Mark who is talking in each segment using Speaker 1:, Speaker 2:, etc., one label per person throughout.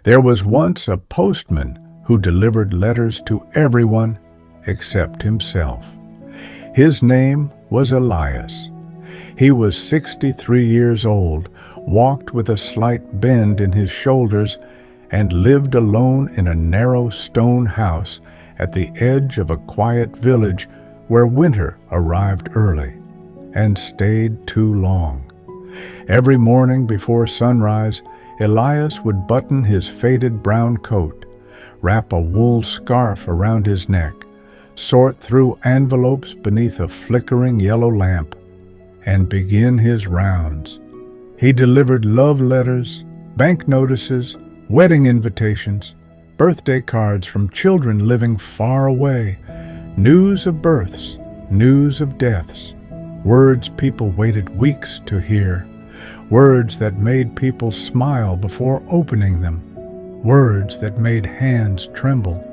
Speaker 1: There was once a postman who delivered letters to everyone except himself. His name was Elias. He was 63 years old, walked with a slight bend in his shoulders, and lived alone in a narrow stone house at the edge of a quiet village where winter arrived early and stayed too long. Every morning before sunrise, Elias would button his faded brown coat, wrap a wool scarf around his neck, sort through envelopes beneath a flickering yellow lamp, and begin his rounds. He delivered love letters, bank notices, wedding invitations, birthday cards from children living far away, news of births, news of deaths, words people waited weeks to hear, words that made people smile before opening them, words that made hands tremble.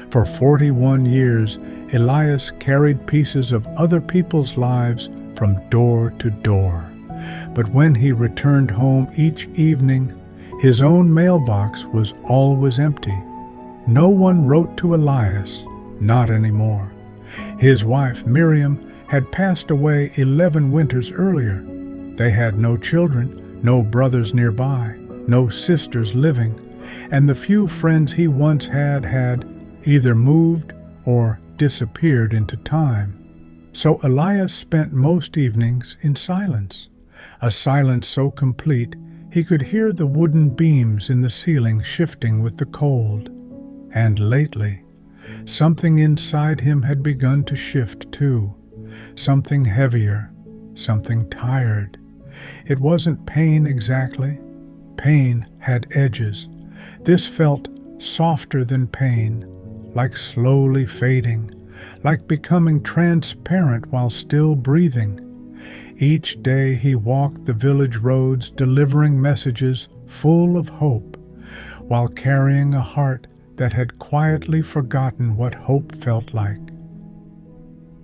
Speaker 1: For 41 years, Elias carried pieces of other people's lives from door to door. But when he returned home each evening, his own mailbox was always empty. No one wrote to Elias, not anymore. His wife, Miriam, had passed away 11 winters earlier. They had no children, no brothers nearby, no sisters living, and the few friends he once had either moved or disappeared into time. So Elias spent most evenings in silence, a silence so complete he could hear the wooden beams in the ceiling shifting with the cold. And lately, something inside him had begun to shift too, something heavier, something tired. It wasn't pain exactly. Pain had edges. This felt softer than pain, like slowly fading, like becoming transparent while still breathing. Each day he walked the village roads delivering messages full of hope, while carrying a heart that had quietly forgotten what hope felt like.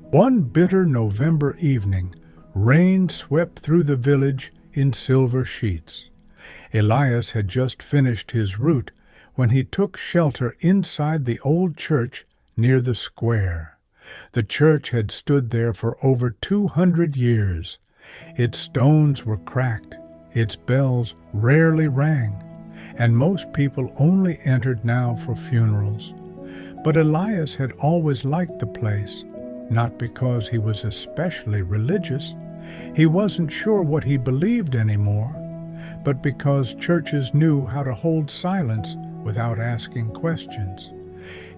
Speaker 1: One bitter November evening, rain swept through the village in silver sheets. Elias had just finished his route when he took shelter inside the old church near the square. The church had stood there for over 200 years. Its stones were cracked, its bells rarely rang, and most people only entered now for funerals. But Elias had always liked the place, not because he was especially religious. He wasn't sure what he believed anymore, but because churches knew how to hold silence without asking questions.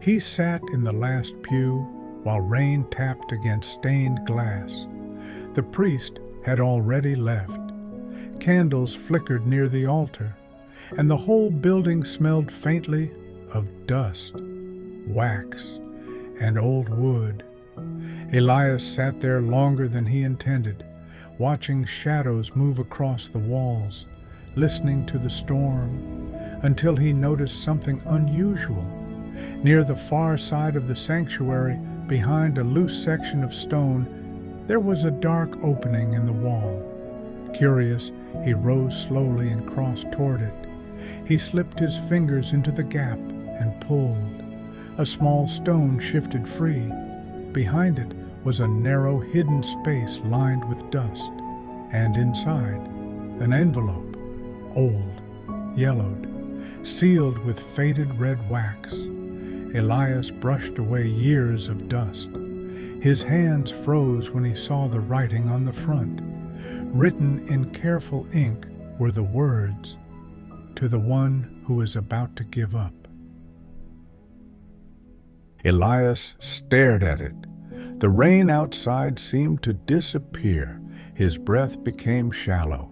Speaker 1: He sat in the last pew while rain tapped against stained glass. The priest had already left. Candles flickered near the altar, and the whole building smelled faintly of dust, wax, and old wood. Elias sat there longer than he intended, watching shadows move across the walls, listening to the storm, until he noticed something unusual. Near the far side of the sanctuary, behind a loose section of stone, there was a dark opening in the wall. Curious, he rose slowly and crossed toward it. He slipped his fingers into the gap and pulled. A small stone shifted free. Behind it was a narrow, hidden space lined with dust, and inside, an envelope, old, yellowed, sealed with faded red wax. Elias brushed away years of dust. His hands froze when he saw the writing on the front. Written in careful ink were the words, "To the one who is about to give up." Elias stared at it. The rain outside seemed to disappear. His breath became shallow.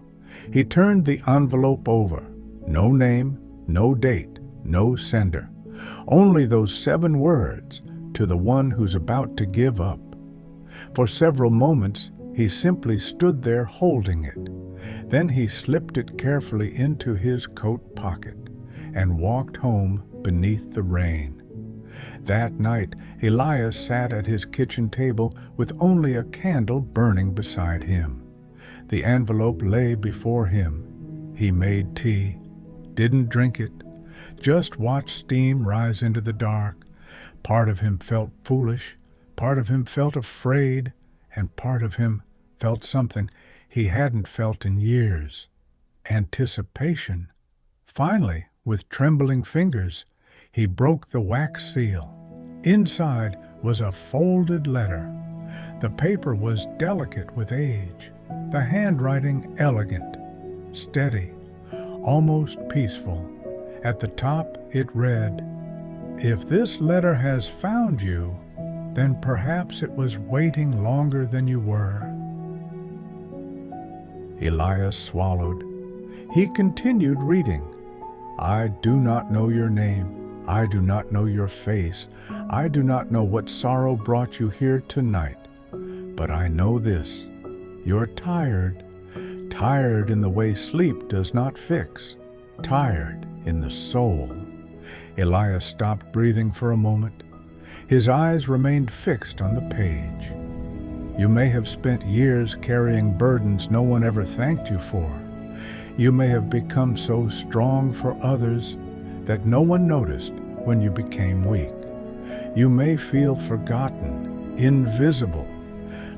Speaker 1: He turned the envelope over. No name, no date, no sender. Only those 7 words, "To the one who's about to give up." For several moments, he simply stood there holding it. Then he slipped it carefully into his coat pocket and walked home beneath the rain. That night, Elias sat at his kitchen table with only a candle burning beside him. The envelope lay before him. He made tea, didn't drink it, just watched steam rise into the dark. Part of him felt foolish, part of him felt afraid, and part of him felt something he hadn't felt in years: anticipation. Finally, with trembling fingers, he broke the wax seal. Inside was a folded letter. The paper was delicate with age, the handwriting elegant, steady, almost peaceful. At the top it read, "If this letter has found you, then perhaps it was waiting longer than you were." Elias swallowed. He continued reading. "I do not know your name. I do not know your face. I do not know what sorrow brought you here tonight. But I know this: you're tired. Tired in the way sleep does not fix. Tired in the soul." Elias stopped breathing for a moment. His eyes remained fixed on the page. "You may have spent years carrying burdens no one ever thanked you for. You may have become so strong for others that no one noticed when you became weak. You may feel forgotten, invisible,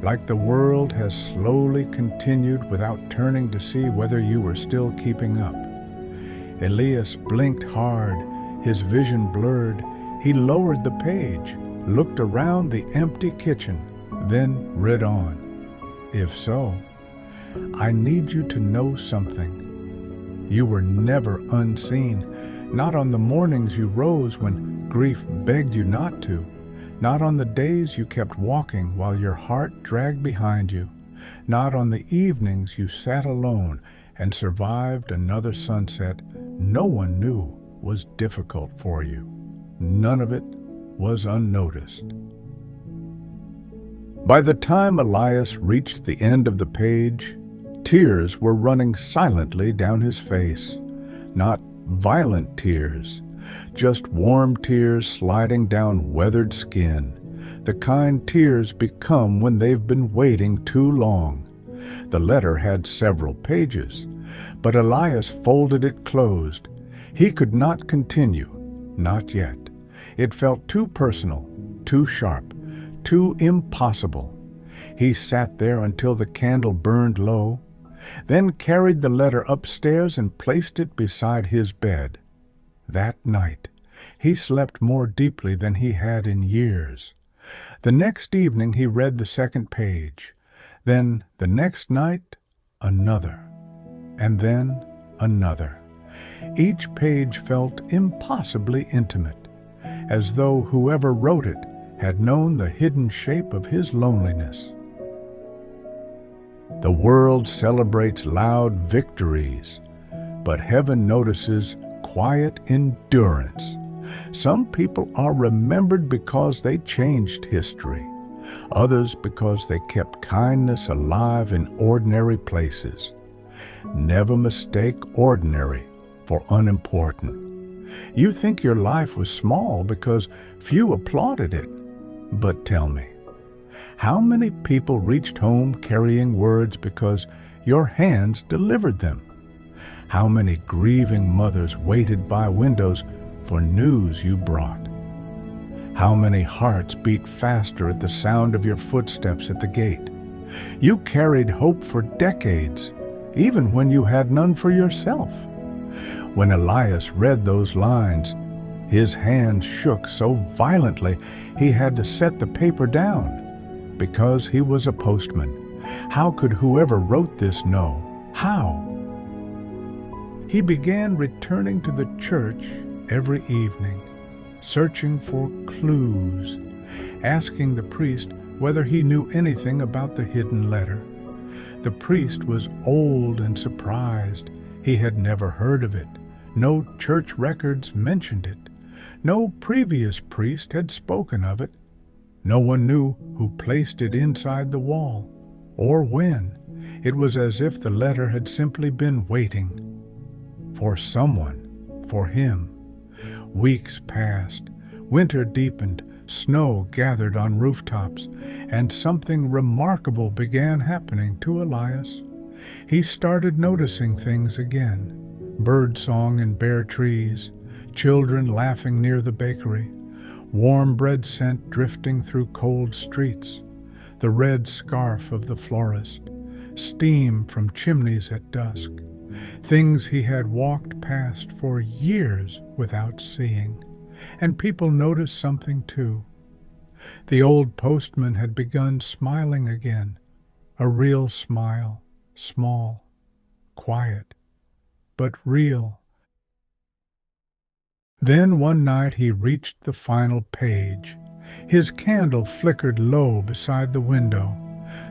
Speaker 1: like the world has slowly continued without turning to see whether you were still keeping up." Elias blinked hard, his vision blurred. He lowered the page, looked around the empty kitchen, then read on. "If so, I need you to know something. You were never unseen, not on the mornings you rose when grief begged you not to, not on the days you kept walking while your heart dragged behind you, not on the evenings you sat alone and survived another sunset no one knew was difficult for you. None of it was unnoticed." By the time Elias reached the end of the page, tears were running silently down his face. Not violent tears, just warm tears sliding down weathered skin, the kind tears become when they've been waiting too long. The letter had several pages, but Elias folded it closed. He could not continue, not yet. It felt too personal, too sharp, too impossible. He sat there until the candle burned low, then carried the letter upstairs and placed it beside his bed. That night, he slept more deeply than he had in years. The next evening he read the second page. Then the next night, another. And then another. Each page felt impossibly intimate, as though whoever wrote it had known the hidden shape of his loneliness. The world celebrates loud victories, but heaven notices quiet endurance. Some people are remembered because they changed history, others because they kept kindness alive in ordinary places. Never mistake ordinary for unimportant. You think your life was small because few applauded it. But tell me, how many people reached home carrying words because your hands delivered them? How many grieving mothers waited by windows for news you brought? How many hearts beat faster at the sound of your footsteps at the gate? You carried hope for decades, even when you had none for yourself. When Elias read those lines, his hands shook so violently he had to set the paper down. Because he was a postman, how could whoever wrote this know? How? He began returning to the church every evening, searching for clues, asking the priest whether he knew anything about the hidden letter. The priest was old and surprised. He had never heard of it. No church records mentioned it. No previous priest had spoken of it. No one knew who placed it inside the wall, or when. It was as if the letter had simply been waiting for someone, for him. Weeks passed. Winter deepened. Snow gathered on rooftops, and something remarkable began happening to Elias. He started noticing things again. Birdsong in bare trees, children laughing near the bakery, warm bread scent drifting through cold streets, the red scarf of the florist, steam from chimneys at dusk, things he had walked past for years without seeing. And people noticed something too. The old postman had begun smiling again, a real smile, small, quiet, but real. Then one night he reached the final page. His candle flickered low beside the window.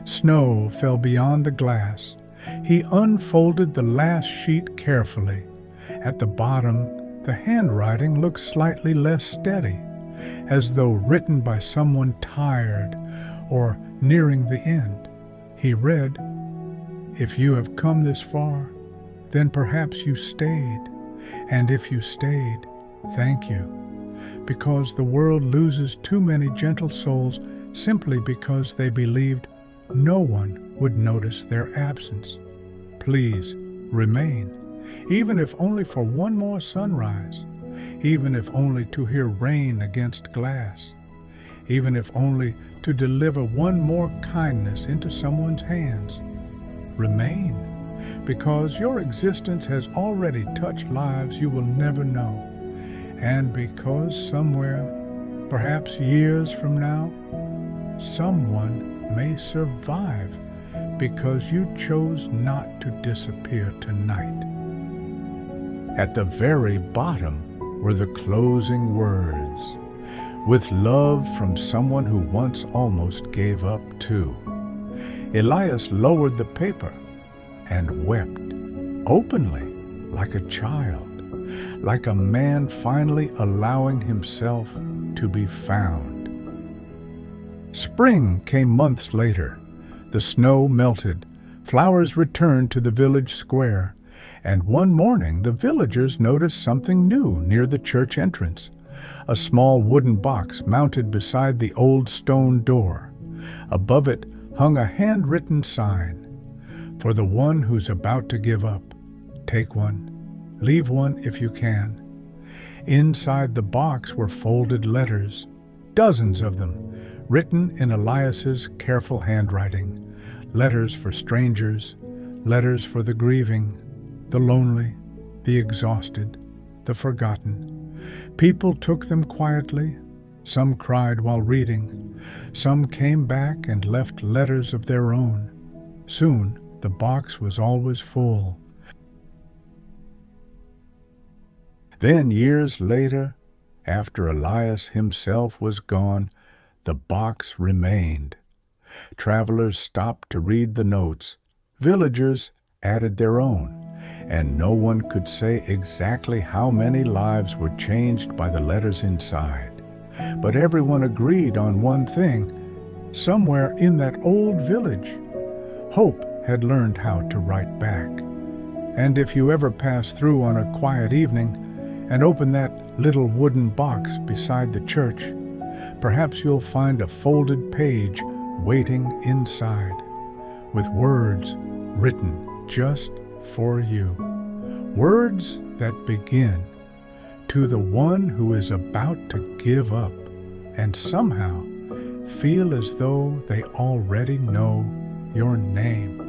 Speaker 1: Snow fell beyond the glass. He unfolded the last sheet carefully. At the bottom, the handwriting looked slightly less steady, as though written by someone tired or nearing the end. He read, "If you have come this far, then perhaps you stayed. And if you stayed, thank you. Because the world loses too many gentle souls simply because they believed no one would notice their absence. Please remain, even if only for one more sunrise, even if only to hear rain against glass, even if only to deliver one more kindness into someone's hands. Remain, because your existence has already touched lives you will never know, and because somewhere, perhaps years from now, someone may survive because you chose not to disappear tonight." At the very bottom were the closing words, "With love from someone who once almost gave up too." Elias lowered the paper and wept, openly, like a child, like a man finally allowing himself to be found. Spring came months later. The snow melted, flowers returned to the village square, and one morning the villagers noticed something new near the church entrance. A small wooden box mounted beside the old stone door. Above it hung a handwritten sign, "For the one who's about to give up, take one, leave one if you can." Inside the box were folded letters, dozens of them, written in Elias's careful handwriting. Letters for strangers, letters for the grieving, the lonely, the exhausted, the forgotten. People took them quietly. Some cried while reading. Some came back and left letters of their own. Soon the box was always full. Then years later, after Elias himself was gone, the box remained. Travelers stopped to read the notes. Villagers added their own, and no one could say exactly how many lives were changed by the letters inside. But everyone agreed on one thing. Somewhere in that old village, hope had learned how to write back. And if you ever pass through on a quiet evening and open that little wooden box beside the church, perhaps you'll find a folded page waiting inside, with words written just for you. Words that begin, "To the one who is about to give up," and somehow feel as though they already know your name.